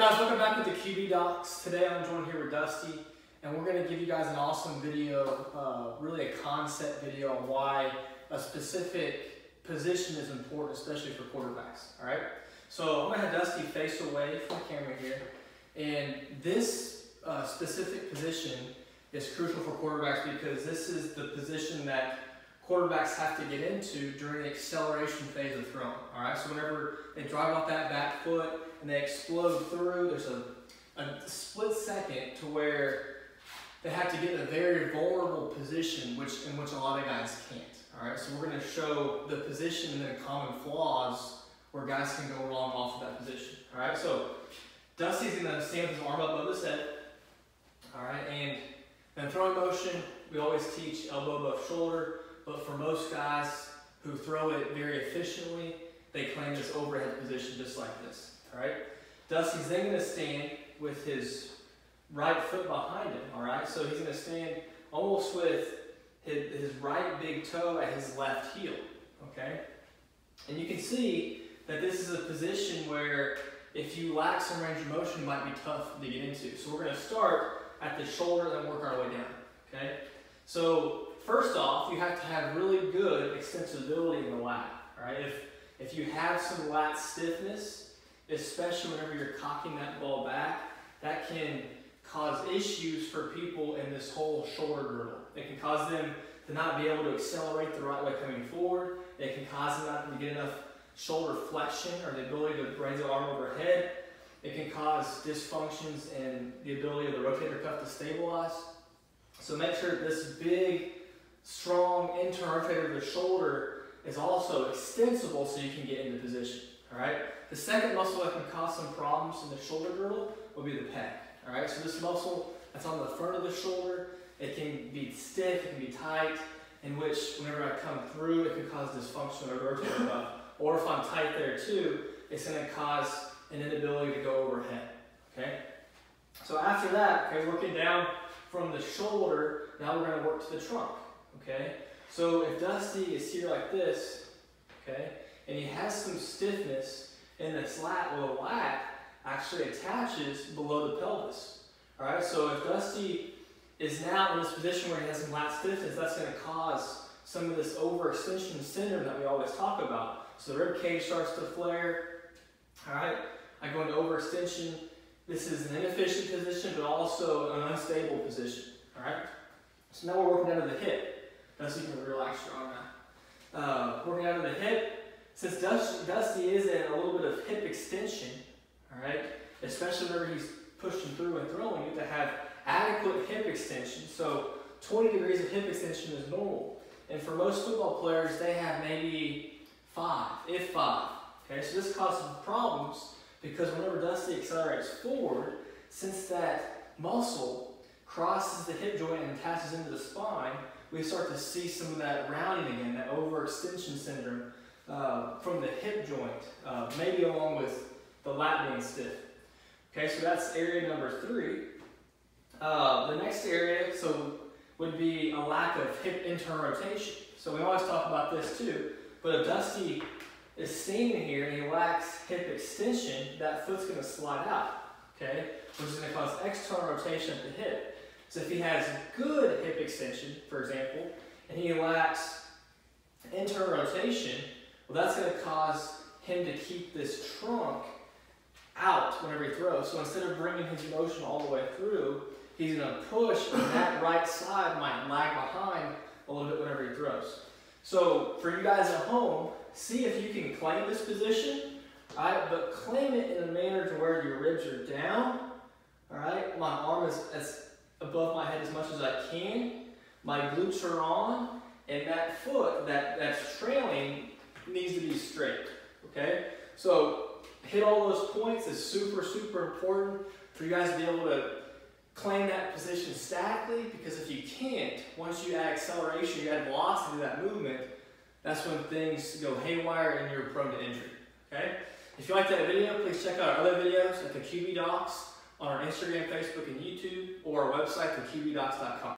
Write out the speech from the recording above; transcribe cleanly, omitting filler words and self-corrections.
guys, welcome back with the QB Docs. Today I'm joined here with Dusty, and we're going to give you guys an awesome video, really a concept video on why a specific position is important, especially for quarterbacks. All right, so I'm going to have Dusty face away from the camera here, and this specific position is crucial for quarterbacks because this is the position that quarterbacks have to get into during the acceleration phase of throwing. All right, so whenever they drive off that back foot and they explode through, there's a split second to where they have to get in a very vulnerable position, in which a lot of guys can't. All right, so we're going to show the position and the common flaws where guys can go wrong off of that position. All right, so Dusty's going to stand with his arm above his head. All right, and in throwing motion, we always teach elbow above shoulder. But for most guys who throw it very efficiently, they claim this overhead position just like this. All right. Dusty's then going to stand with his right foot behind him. All right. So he's going to stand almost with his right big toe at his left heel. Okay. And you can see that this is a position where if you lack some range of motion, it might be tough to get into. So we're going to start at the shoulder and then work our way down. Okay. So first off, you have to have really good extensibility in the lat. All right? If you have some lat stiffness, especially whenever you're cocking that ball back, that can cause issues for people in this whole shoulder girdle. It can cause them to not be able to accelerate the right way coming forward. It can cause them not to get enough shoulder flexion or the ability to raise the arm overhead. It can cause dysfunctions in the ability of the rotator cuff to stabilize. So make sure that this big, strong internal rotator of the shoulder is also extensible so you can get into position. All right. The second muscle that can cause some problems in the shoulder girdle will be the pec. All right. So this muscle that's on the front of the shoulder, it can be stiff, it can be tight, in which whenever I come through, it can cause dysfunction of the rotator cuff. Or if I'm tight there too, it's going to cause an inability to go overhead. Okay. So after that, okay, working down from the shoulder, now we're going to work to the trunk. Okay, so if Dusty is here like this, okay, and he has some stiffness in this lat, well, the lat actually attaches below the pelvis. All right, so if Dusty is now in this position where he has some lat stiffness, that's going to cause some of this overextension syndrome that we always talk about. So the rib cage starts to flare. All right, I go into overextension. This is an inefficient position, but also an unstable position. All right, so now we're working down to the hip. Dusty can relax your arm now. Working out of the hip, since Dusty is in a little bit of hip extension, all right, especially whenever he's pushing through and throwing, you have to have adequate hip extension. So 20 degrees of hip extension is normal. And for most football players, they have maybe 5, if 5. Okay, so this causes problems because whenever Dusty accelerates forward, since that muscle crosses the hip joint and attaches into the spine, we start to see some of that rounding again, that overextension syndrome from the hip joint, maybe along with the lat being stiff. Okay, so that's area number 3. The next area would be a lack of hip internal rotation. So we always talk about this too, but if Dusty is standing here and he lacks hip extension, that foot's going to slide out, okay, which is going to cause external rotation at the hip. So if he has good hip extension, for example, and he lacks internal rotation, well, that's going to cause him to keep this trunk out whenever he throws. So instead of bringing his motion all the way through, he's going to push, and that right side might lag behind a little bit whenever he throws. So for you guys at home, see if you can claim this position, all right, but claim it in a manner to where your ribs are down, all right, my arm is as above my head as much as I can, my glutes are on, and that foot that's trailing needs to be straight, okay? So hit all those points is super, super important for you guys to be able to claim that position statically, because if you can't, once you add acceleration, you add velocity to that movement, that's when things go haywire and you're prone to injury, okay? If you like that video, please check out our other videos at the QB Docs on our Instagram, Facebook, and YouTube, or our website, theqbdocs.com.